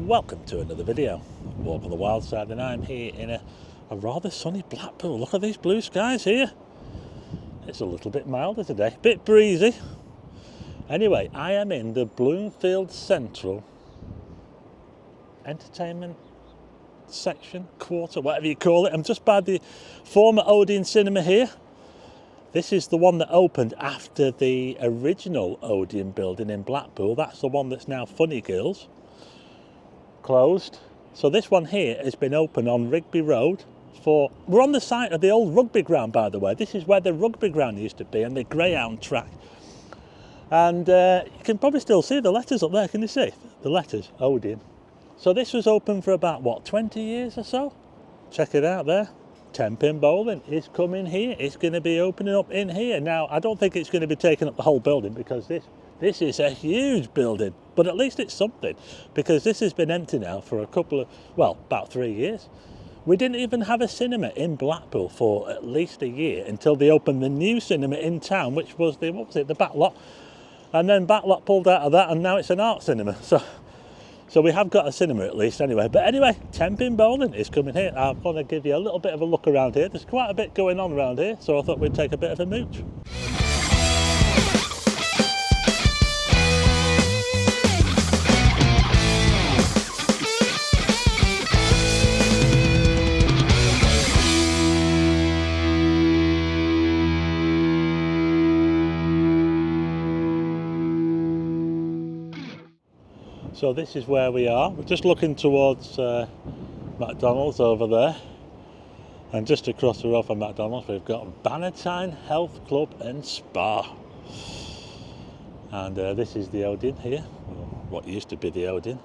Welcome to another video. Walk on the wild side, and I'm here in a rather sunny Blackpool. Look at these blue skies here. It's a little bit milder today, bit breezy. Anyway, I am in the Bloomfield Central Entertainment section, quarter, whatever you call it. I'm just by the former Odeon cinema here. This is the one that opened after the original Odeon building in Blackpool. That's the one that's now Funny Girls. Closed. So this one here has been open on Rigby Road for... We're on the site of the old rugby ground, by the way. This is where the rugby ground used to be and the greyhound track. And you can probably still see the letters up there. Can you see? The letters, Odeon. So this was open for about, what, 20 years or so? Check it out there. 10-pin bowling is coming here. It's going to be opening up in here. Now, I don't think it's going to be taking up the whole building because this is a huge building, but at least it's something, because this has been empty now for about 3 years. We didn't even have a cinema in Blackpool for at least a year until they opened the new cinema in town, which was the Backlot, and then Backlot pulled out of that, and now it's an art cinema. So we have got a cinema at least anyway. But anyway, 10-pin bowling is coming here. I'm going to give you a little bit of a look around here. There's quite a bit going on around here, so I thought we'd take a bit of a mooch. So this is where we are. We're just looking towards McDonald's over there. And just across the road from McDonald's we've got Bannatyne Health Club and Spa. And this is the Odeon here, or what used to be the Odeon.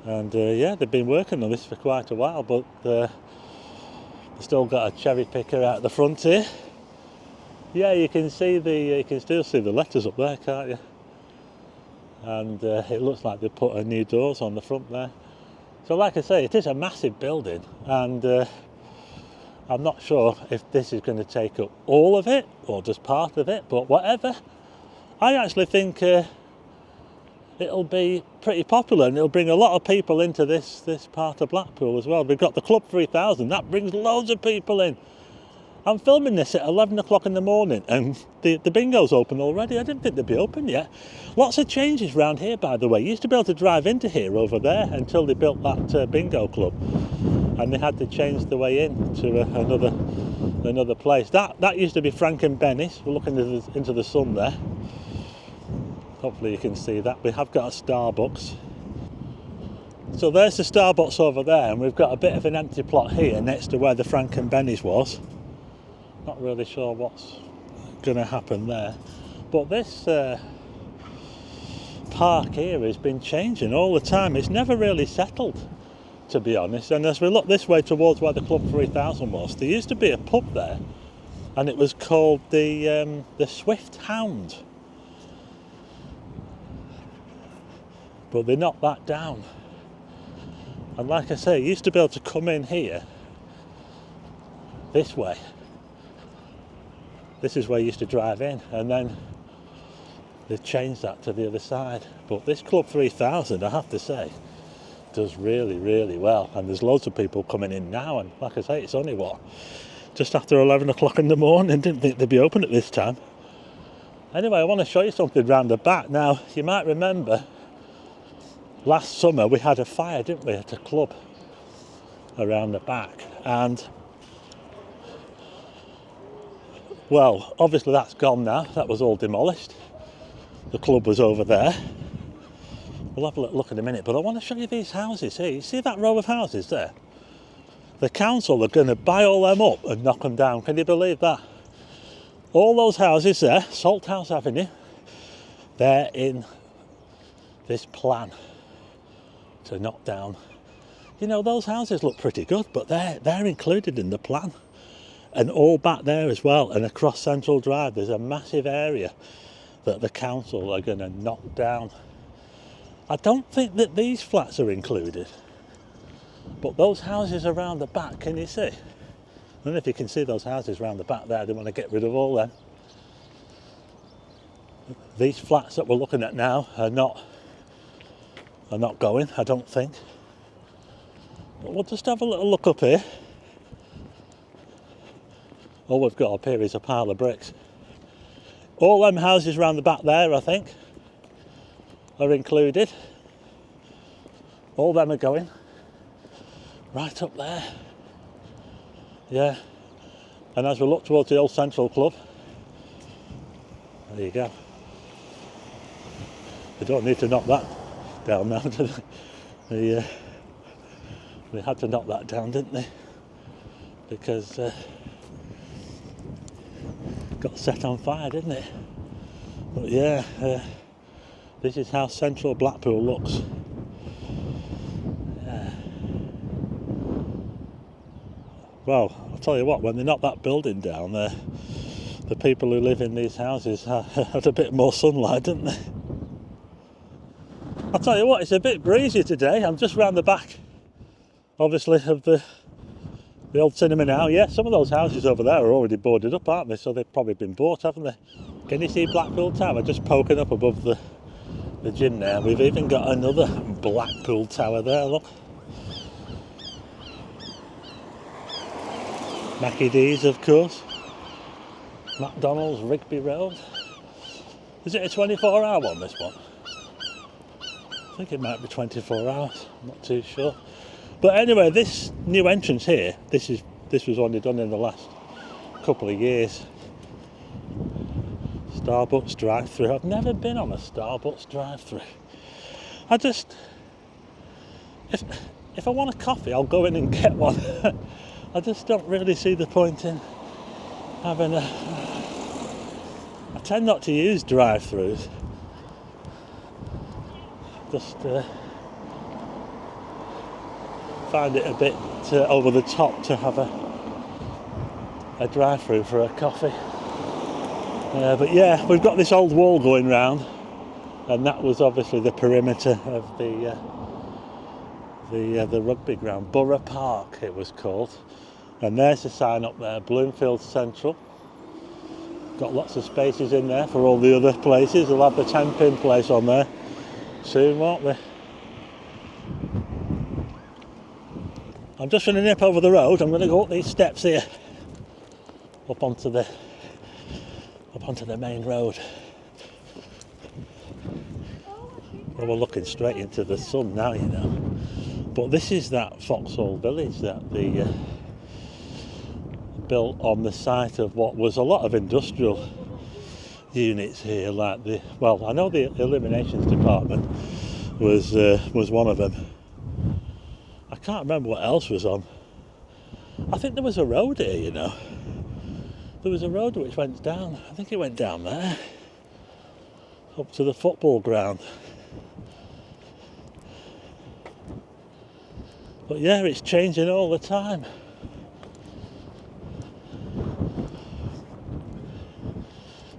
And yeah, they've been working on this for quite a while, but they've still got a cherry picker out the front here. Yeah, you can still see the letters up there, can't you? And it looks like they put a new doors on the front there. So like I say, it is a massive building, and I'm not sure if this is going to take up all of it or just part of it, but whatever. I actually think it'll be pretty popular, and it'll bring a lot of people into this part of Blackpool as well. We've got the Club 3000, that brings loads of people in. I'm filming this at 11 o'clock in the morning and the bingo's open already. I didn't think they'd be open yet. Lots of changes around here, by the way. You used to be able to drive into here over there until they built that bingo club, and they had to change the way in to another place. That used to be Frank and Benny's. We're looking into the sun there. Hopefully you can see that. We have got a Starbucks. So there's the Starbucks over there, and we've got a bit of an empty plot here next to where the Frank and Benny's was. Not really sure what's going to happen there, but this park here has been changing all the time. It's never really settled, to be honest. And as we look this way towards where the Club 3000 was, there used to be a pub there, and it was called the Swift Hound, but they knocked that down. And like I say, you used to be able to come in here this way. This is where you used to drive in, and then they've changed that to the other side. But this Club 3000, I have to say, does really, really well. And there's loads of people coming in now, and like I say, it's only just after 11 o'clock in the morning. Didn't think they'd be open at this time. Anyway, I want to show you something round the back. Now, you might remember last summer we had a fire, didn't we, at a club around the back, and well, obviously that's gone now. That was all demolished. The club was over there. We'll have a look in a minute, but I want to show you these houses here. You see that row of houses there? The council are going to buy all them up and knock them down. Can you believe that? All those houses there, Salthouse Avenue, they're in this plan to knock down. You know, those houses look pretty good, but they're included in the plan. And all back there as well, and across Central Drive, there's a massive area that the council are going to knock down. I don't think that these flats are included, but those houses around the back, can you see? I don't know if you can see those houses around the back there. They want to get rid of all them. These flats that we're looking at now are not are not going, I don't think. But we'll just have a little look up here. All we've got up here is a pile of bricks. All them houses round the back there, I think, are included. All them are going. Right up there. Yeah. And as we look towards the old Central Club, there you go. They don't need to knock that down now, do they? They had to knock that down, didn't they? Because got set on fire, didn't it? But yeah, this is how central Blackpool looks. Yeah. Well, I'll tell you what, when they knocked that building down, the people who live in these houses had a bit more sunlight, didn't they? I'll tell you what, it's a bit breezy today. I'm just round the back, obviously, of the old cinema now. Yeah, some of those houses over there are already boarded up, aren't they? So they've probably been bought, haven't they? Can you see Blackpool Tower just poking up above the gym there? We've even got another Blackpool Tower there, look. Mackie D's, of course. McDonald's, Rigby Road. Is it a 24-hour one, this one? I think it might be 24 hours, I'm not too sure. But anyway, this new entrance here, this was only done in the last couple of years. Starbucks drive-through. I've never been on a Starbucks drive-through. I just, if I want a coffee, I'll go in and get one. I just don't really see the point in having a. I tend not to use drive-throughs. Just find it a bit over the top to have a drive-through for a coffee. But yeah, we've got this old wall going round, and that was obviously the perimeter of the rugby ground. Borough Park it was called, and there's a sign up there, Bloomfield Central. Got lots of spaces in there for all the other places. They'll have the 10-pin place on there soon, won't they? I'm just going to nip over the road. I'm going to go up these steps here, up onto the main road. Well, we're looking straight into the sun now, you know. But this is that Foxhall village that they built on the site of what was a lot of industrial units here, like I know the eliminations department was one of them. I can't remember what else was on. I think there was a road here, you know. There was a road which went down. I think it went down there, up to the football ground. But yeah, it's changing all the time.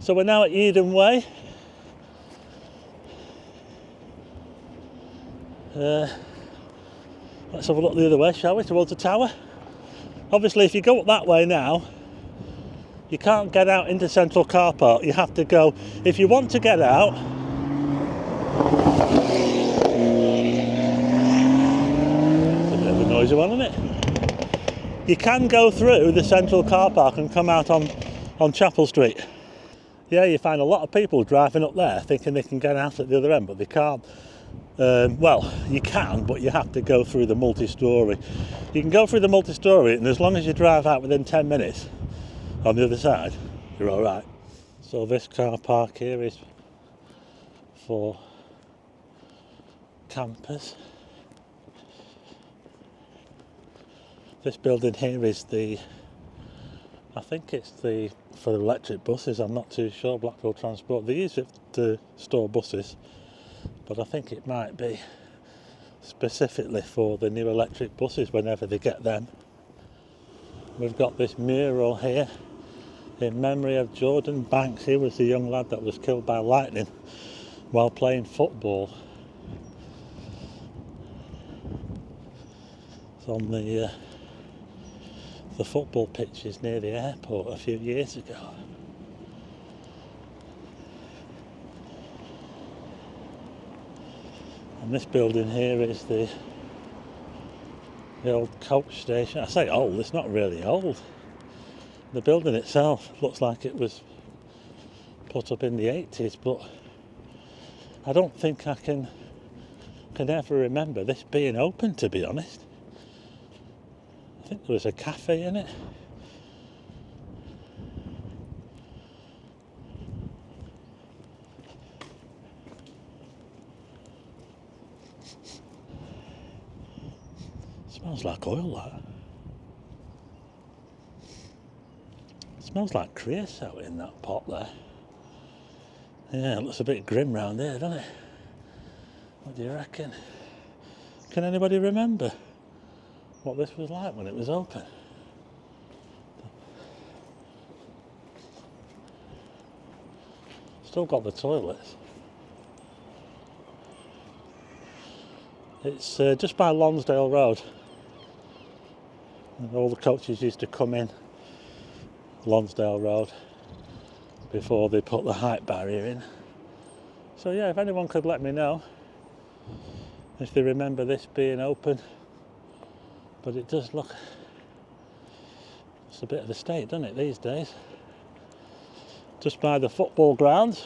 So we're now at Eden Way. Let's have a look the other way, shall we, towards the tower. Obviously, if you go up that way now, you can't get out into Central Car Park. You have to go, if you want to get out, it's a bit of a noisy one, isn't it? You can go through the Central Car Park and come out on Chapel Street. Yeah, you find a lot of people driving up there thinking they can get out at the other end, but they can't. Well, you can, but you have to go through the multi-storey. You can go through the multi-storey, and as long as you drive out within 10 minutes on the other side, you're all right. So this car park here is for campers. This building here is I think it's for electric buses. I'm not too sure. Blackpool Transport, they use it to store buses, but I think it might be specifically for the new electric buses whenever they get them. We've got this mural here in memory of Jordan Banks. He was the young lad that was killed by lightning while playing football. It's on the football pitches near the airport a few years ago. And And this building here is the old coach station. I say old, it's not really old. The building itself looks like it was put up in the 80s, but I don't think I can ever remember this being open, to be honest. I think there was a cafe in it. Smells like oil, that. Smells like creosote in that pot there. Yeah, it looks a bit grim round here, doesn't it? What do you reckon? Can anybody remember what this was like when it was open? Still got the toilets. It's just by Lonsdale Road. And all the coaches used to come in Lonsdale Road before they put the height barrier in. So yeah, if anyone could let me know if they remember this being open. But it does look, it's a bit of a state, doesn't it, these days? Just by the football grounds.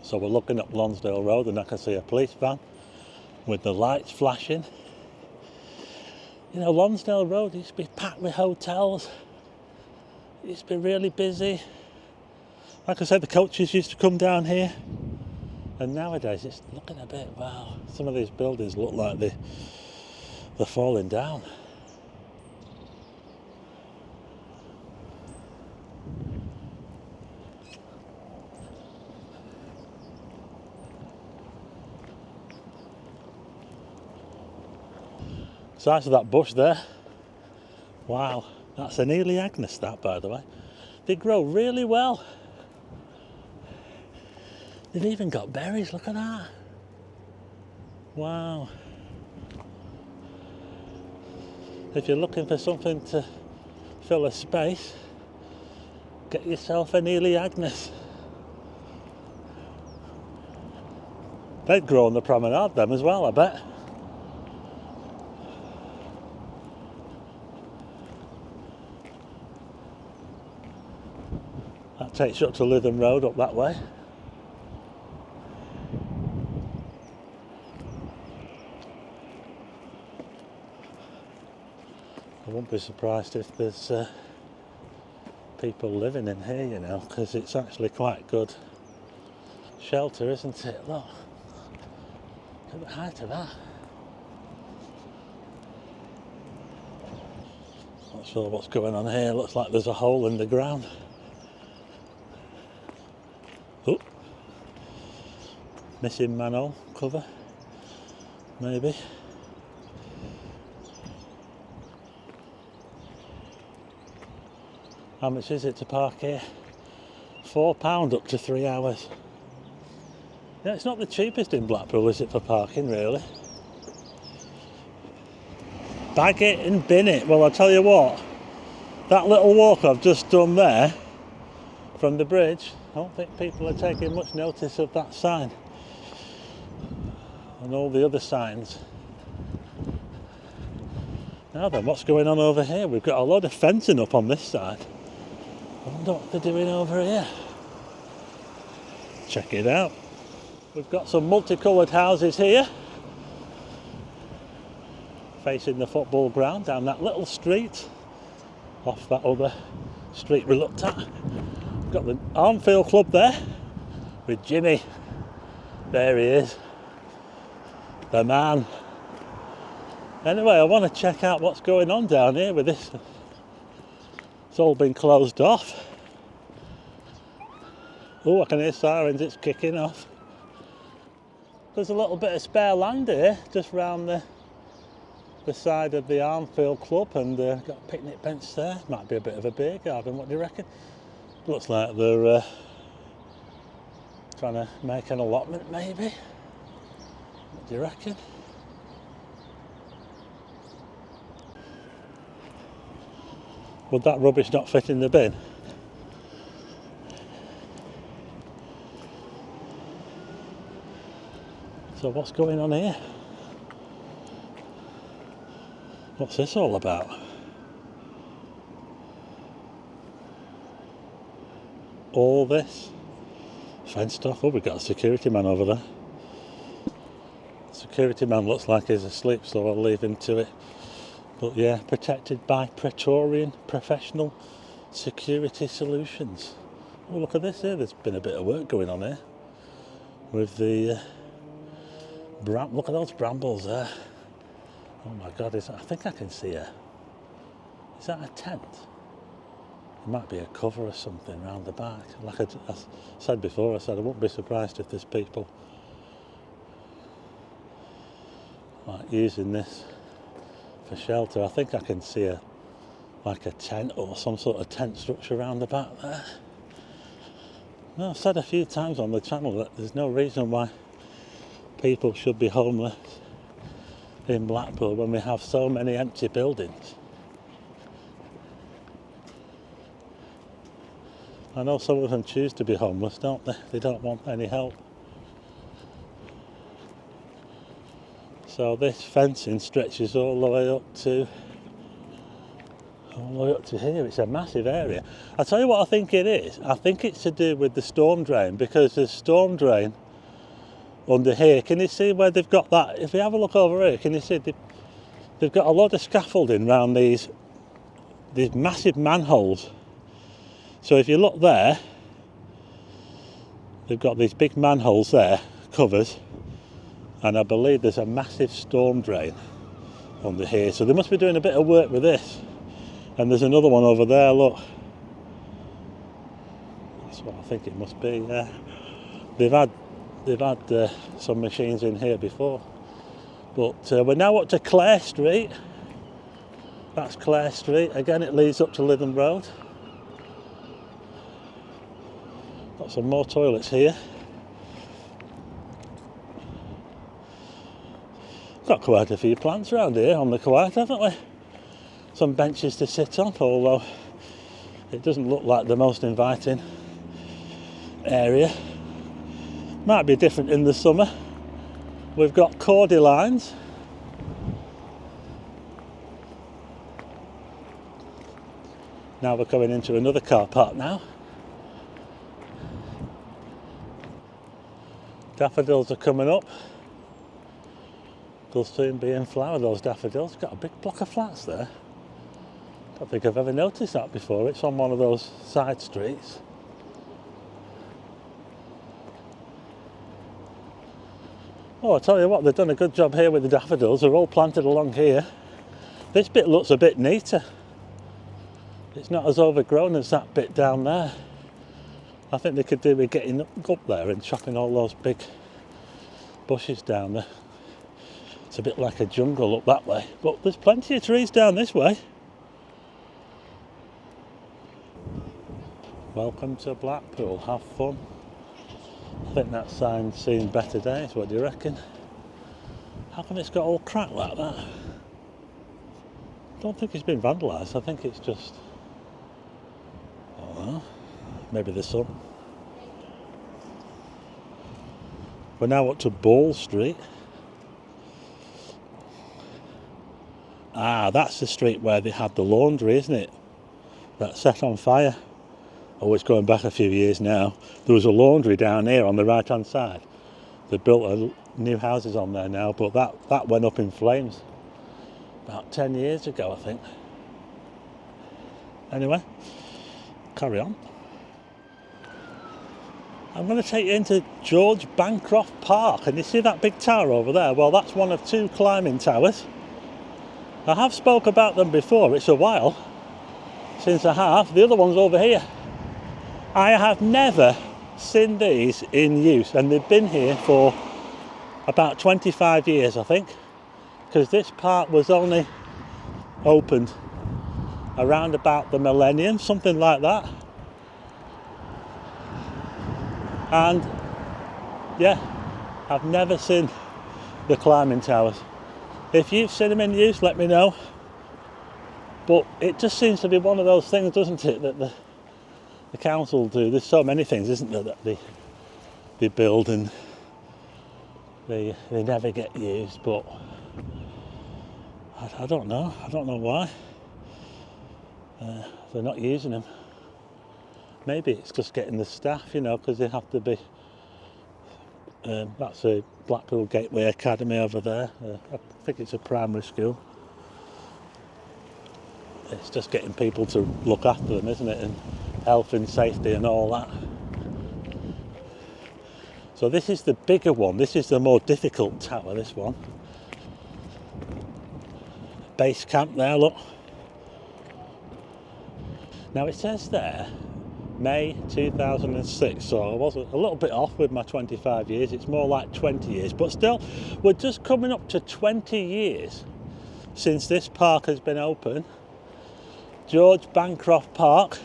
So we're looking up Lonsdale Road and I can see a police van with the lights flashing. You know, Lonsdale Road used to be packed with hotels. It used to be really busy. Like I said, the coaches used to come down here. And nowadays it's looking a bit, wow, some of these buildings look like they're falling down. Size of that bush there. Wow, that's an Elaeagnus, that, by the way. They grow really well. They've even got berries, look at that. Wow. If you're looking for something to fill a space, get yourself an Elaeagnus. They'd grow on the promenade, them as well, I bet. That takes you up to Lytham Road up that way. I won't be surprised if there's people living in here, you know, because it's actually quite good shelter, isn't it? Look at the height of that. Not sure what's going on here. Looks like there's a hole in the ground. Oh, missing manhole cover, maybe. How much is it to park here? £4 up to 3 hours. Yeah, it's not the cheapest in Blackpool, is it, for parking, really? Bag it and bin it. Well, I'll tell you what, that little walk I've just done there from the bridge, I don't think people are taking much notice of that sign and all the other signs. Now then, what's going on over here? We've got a lot of fencing up on this side. I wonder what they're doing over here. Check it out. We've got some multicoloured houses here facing the football ground down that little street off that other street we looked at. We've got the Armfield Club there with Jimmy. There he is, the man. Anyway, I want to check out what's going on down here with this. It's all been closed off. Oh, I can hear sirens, it's kicking off. There's a little bit of spare land here, just round the side of the Armfield Club, and got a picnic bench there. Might be a bit of a beer garden, what do you reckon? Looks like they're trying to make an allotment, maybe. What do you reckon? Would that rubbish not fit in the bin? So what's going on here? What's this all about? All this fenced off. Oh, we've got a security man over there. Security man looks like he's asleep, so I'll leave him to it. But yeah, protected by Praetorian Professional Security Solutions. Oh, look at this here. There's been a bit of work going on here with the look at those brambles there. Oh my God! I think I can see a. Is that a tent? It might be a cover or something round the back. Like I said before, I said I wouldn't be surprised if there's people like using this for shelter. I think I can see like a tent or some sort of tent structure around the back there. Now, I've said a few times on the channel that there's no reason why people should be homeless in Blackpool when we have so many empty buildings. I know some of them choose to be homeless, don't they? They don't want any help. So this fencing stretches all the way up to here. It's a massive area. I'll tell you what I think it is. I think it's to do with the storm drain, because there's storm drain under here. Can you see where they've got that? If you have a look over here, can you see they've got a lot of scaffolding around these massive manholes. So if you look there, they've got these big manholes there, covers, and I believe there's a massive storm drain under here. So they must be doing a bit of work with this. And there's another one over there, look. That's what I think it must be. They've had some machines in here before. But we're now up to Clare Street. That's Clare Street. Again, it leads up to Lytham Road. Got some more toilets here. Got quite a few plants around here on the quiet, haven't we? Some benches to sit on, although it doesn't look like the most inviting area. Might be different in the summer. We've got cordy lines. Now we're coming into another car park now. Daffodils are coming up. They'll soon be in flower, those daffodils. Got a big block of flats there. Don't think I've ever noticed that before. It's on one of those side streets. Oh, I tell you what, they've done a good job here with the daffodils. They're all planted along here. This bit looks a bit neater. It's not as overgrown as that bit down there. I think they could do with getting up there and chopping all those big bushes down there. It's a bit like a jungle up that way, but there's plenty of trees down this way. Welcome to Blackpool, have fun. I think that sign's seen better days, what do you reckon? How come it's got all cracked like that? I don't think it's been vandalised, I think it's just, I don't know, maybe the sun. We're now up to Ball Street. Ah, that's the street where they had the laundry, isn't it? That set on fire. Oh, it's going back a few years now. There was a laundry down here on the right hand side. They built new houses on there now, but that went up in flames about 10 years ago, I think. Anyway, carry on. I'm going to take you into George Bancroft Park, and you see that big tower over there? Well, that's one of two climbing towers. I have spoke about them before. It's a while since I have. The other one's over here. I have never seen these in use, and they've been here for about 25 years, I think, because this park was only opened around about the millennium, something like that. And yeah, I've never seen the climbing towers. If you've seen them in use, let me know. But it just seems to be one of those things, doesn't it, that the council do. There's so many things, isn't there, that they build, and they never get used, but I don't know why they're not using them. Maybe it's just getting the staff, you know, because they have to be. That's a Blackpool Gateway Academy over there. I think it's a primary school. It's just getting people to look after them, isn't it? And health and safety and all that. So this is the bigger one. This is the more difficult tower, this one. Base camp there, look. Now it says there, May 2006, so I was a little bit off with my 25 years. It's more like 20 years, but still, we're just coming up to 20 years since this park has been open. George Bancroft Park.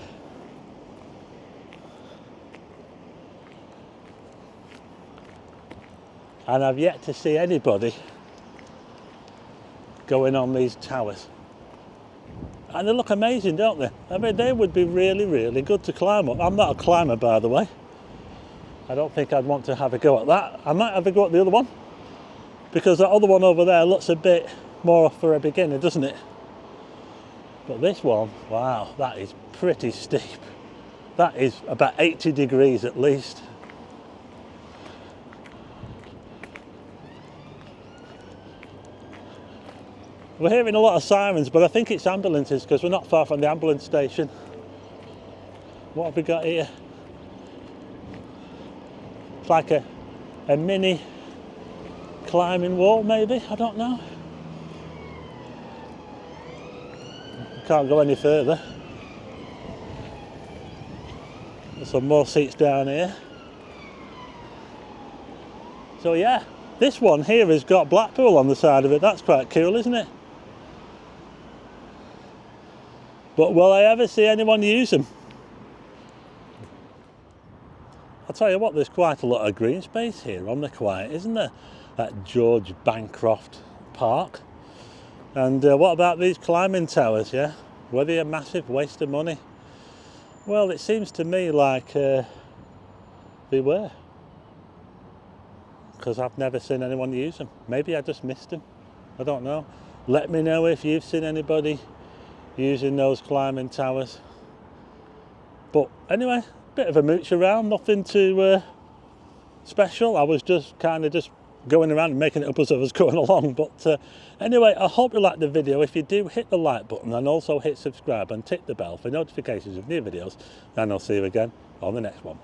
And I've yet to see anybody going on these towers. And they look amazing, don't they? I mean, they would be really, really good to climb up. I'm not a climber, by the way. I don't think I'd want to have a go at that. I might have a go at the other one, because that other one over there looks a bit more for a beginner, doesn't it? But this one, wow, that is pretty steep. That is about 80 degrees at least. We're hearing a lot of sirens, but I think it's ambulances because we're not far from the ambulance station. What have we got here? It's like a mini climbing wall, maybe, I don't know. Can't go any further. There's some more seats down here. So yeah, this one here has got Blackpool on the side of it. That's quite cool, isn't it? But will I ever see anyone use them? I'll tell you what, there's quite a lot of green space here on the quiet, isn't there? At George Bancroft Park. And what about these climbing towers, yeah? Were they a massive waste of money? Well, it seems to me like they were. Because I've never seen anyone use them. Maybe I just missed them. I don't know. Let me know if you've seen anybody using those climbing towers. But anyway, bit of a mooch around, nothing too special. I was just kind of just going around and making it up as I was going along. But anyway, I hope you liked the video. If you do, hit the like button and also hit subscribe and tick the bell for notifications of new videos. And I'll see you again on the next one.